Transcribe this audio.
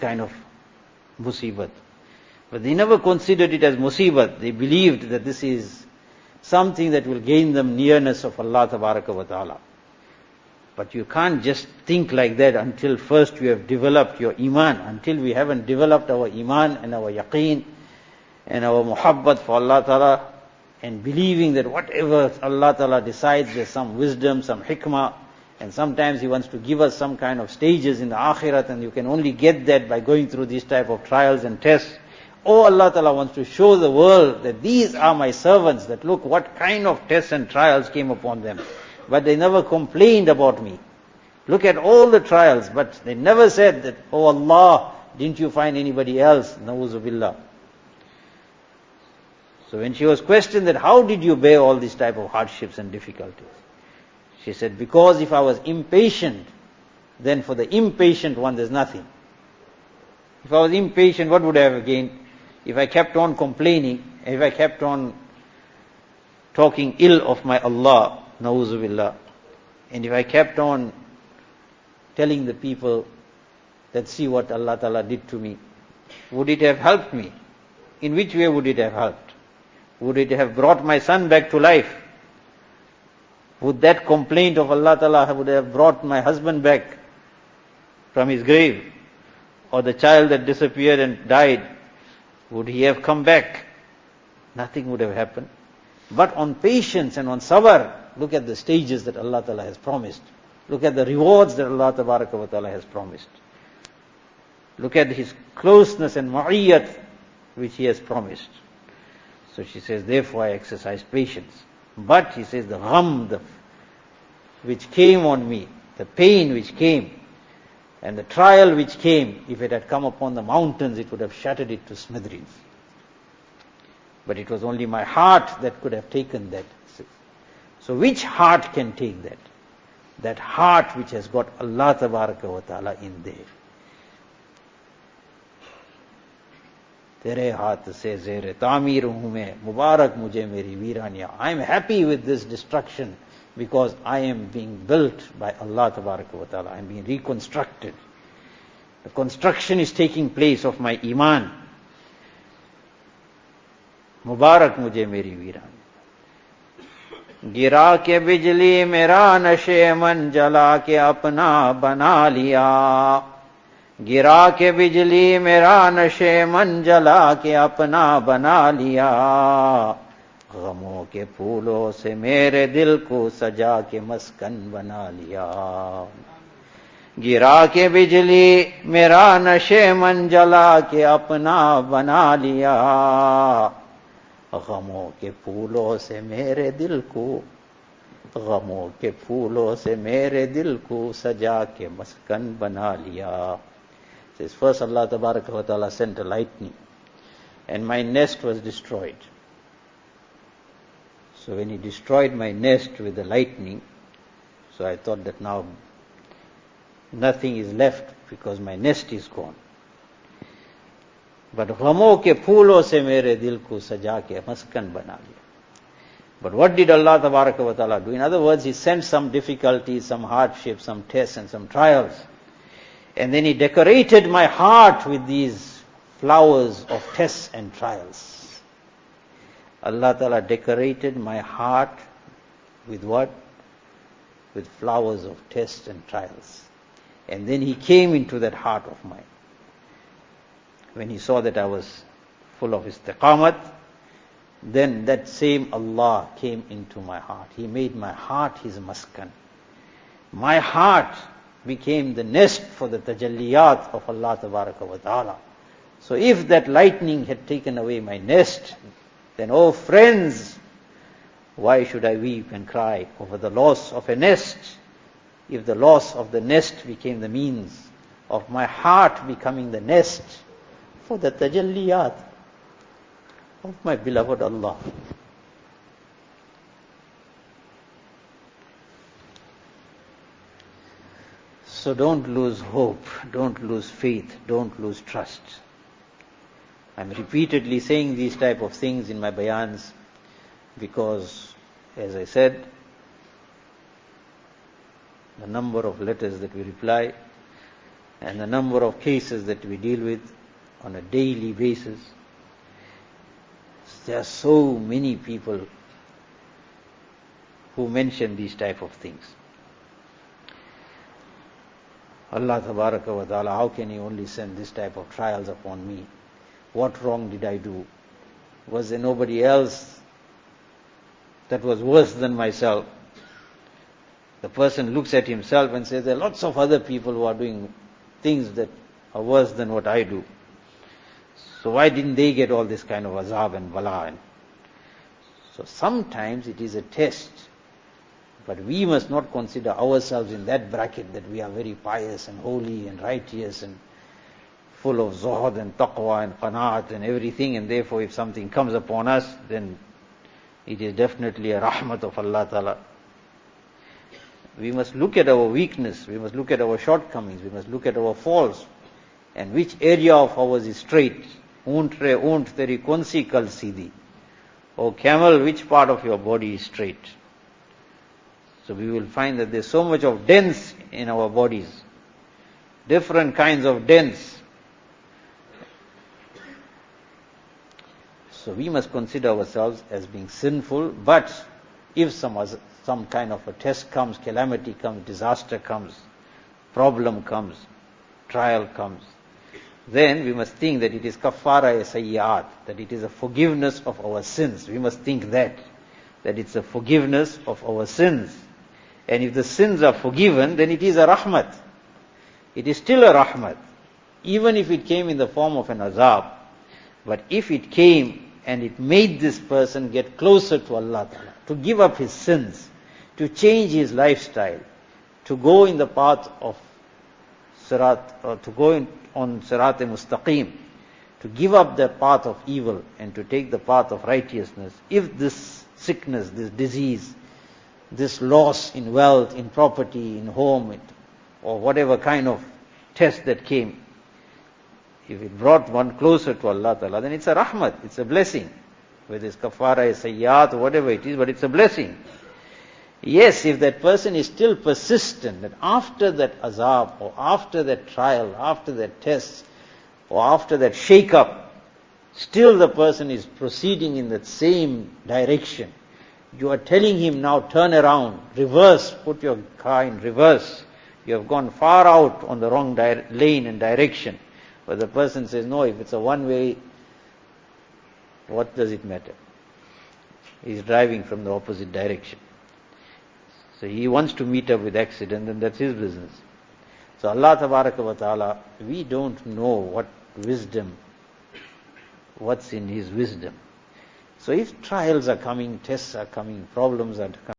kind of musibat. But they never considered it as musibat. They believed that this is something that will gain them nearness of Allah Tabaraka wa Ta'ala. But you can't just think like that until first you have developed your iman. Until we haven't developed our iman and our yaqeen and our muhabbat for Allah Ta'ala, and believing that whatever Allah Ta'ala decides, there's some wisdom, some hikmah, and sometimes He wants to give us some kind of stages in the akhirat, and you can only get that by going through these type of trials and tests. Or Allah Ta'ala wants to show the world that these are my servants, that look what kind of tests and trials came upon them. But they never complained about me. Look at all the trials, but they never said that, oh Allah, didn't you find anybody else? Na'uzu billah. So when she was questioned that how did you bear all these type of hardships and difficulties? She said, because if I was impatient, then for the impatient one there's nothing. If I was impatient, what would I have gained? If I kept on complaining, if I kept on talking ill of my Allah, na'uzu billah, and if I kept on telling the people that see what Allah Ta'ala did to me, would it have helped me? In which way would it have helped? Would it have brought my son back to life? Would that complaint of Allah Ta'ala would have brought my husband back from his grave? Or the child that disappeared and died, would he have come back? Nothing would have happened. But on patience and on sabr, look at the stages that Allah Ta'ala has promised. Look at the rewards that Allah Ta'ala has promised. Look at His closeness and ma'iyyat which He has promised. So she says, therefore I exercise patience. But he says, the gham which came on me, the pain which came, and the trial which came, if it had come upon the mountains, it would have shattered it to smithereens. But it was only my heart that could have taken that. So which heart can take that? That heart which has got Allah Tabaraka wa Ta'ala in there. Tere haath se zere taamir hu main, mubarak mujhe meri veeraniya. I am happy with this destruction because I am being built by Allah Tabaraka wa Ta'ala. I am being reconstructed. The construction is taking place of my iman. Mubarak mujhe meri veeraniya. गिरा के बिजली मेरा नशे मन जला के अपना बना लिया गिरा के बिजली मेरा नशे मन जला के अपना बना लिया गमों के फूलों से मेरे दिल को सजा के मस्कन बना लिया गिरा के बिजली मेरा नशे मन जला के अपना बना लिया गमों के फूलों से मेरे दिल को गमों के फूलों से मेरे दिल को सजा के मस्कन बना लिया. Says first Allah Tabaraka wa Ta'ala sent a lightning and my nest was destroyed. So when He destroyed my nest with the lightning, so I thought that now nothing is left because my nest is gone. But ghamon ke phoolon se mere dil ko saja ke maskan bana liya. But what did Allah Tabaraka wa Ta'ala do? In other words, He sent some difficulties, some hardships, some tests and some trials. And then He decorated my heart with these flowers of tests and trials. Allah Ta'ala decorated my heart with what? With flowers of tests and trials. And then He came into that heart of mine. When He saw that I was full of istiqamat, then that same Allah came into my heart. He made my heart His maskan. My heart became the nest for the tajalliyat of Allah Tabaraka wa Ta'ala. So if that lightning had taken away my nest, then oh friends, why should I weep and cry over the loss of a nest? If the loss of the nest became the means of my heart becoming the nest for the tajalliyat of my beloved Allah. So don't lose hope, don't lose faith, don't lose trust. I'm repeatedly saying these type of things in my bayans because, as I said, the number of letters that we reply, And the number of cases that we deal with on a daily basis, there are so many people who mention these type of things. Allah Tabaraka wa Ta'ala, how can He only send this type of trials upon me? What wrong did I do? Was there nobody else that was worse than myself? The person looks at himself and says, there are lots of other people who are doing things that are worse than what I do. So why didn't they get all this kind of azab and bala? So sometimes it is a test. But we must not consider ourselves in that bracket that we are very pious and holy and righteous and full of zuhud and taqwa and qanaat and everything, and therefore if something comes upon us, then it is definitely a rahmat of Allah Ta'ala. We must look at our weakness, we must look at our shortcomings, we must look at our faults, and which area of ours is straight. Oont teri konsi kal sidi. O camel, which part of your body is straight? So we will find that there's so much of dents in our bodies, different kinds of dents. So we must consider ourselves as being sinful, but if some kind of a test comes, calamity comes, disaster comes, problem comes, trial comes, then we must think that it is kaffara sayyat, that it is a forgiveness of our sins. We must think that it's a forgiveness of our sins. And if the sins are forgiven, then it is a rahmat. It is still a rahmat, even if it came in the form of an azab. But if it came and it made this person get closer to Allah Ta'ala, to give up his sins, to change his lifestyle, to go in the path of sirat, or to go on sirat-e-mustaqim, to give up the path of evil and to take the path of righteousness, if this sickness, this disease, this loss in wealth, in property, in home, or whatever kind of test that came, if it brought one closer to Allah Ta'ala, then it's a rahmat, it's a blessing. Whether it's kafara, sayyat, or whatever it is, but it's a blessing. Yes, if that person is still persistent, that after that azab, or after that trial, after that test, or after that shake-up, still the person is proceeding in that same direction, you are telling him now, turn around, reverse, put your car in reverse. You have gone far out on the wrong lane and direction. But the person says, no, if it's a one-way, what does it matter? He's driving from the opposite direction. So he wants to meet up with accident, and that's his business. So Allah Tabaraka wa Ta'ala, we don't know what wisdom, what's in His wisdom. So if trials are coming, tests are coming, problems are coming,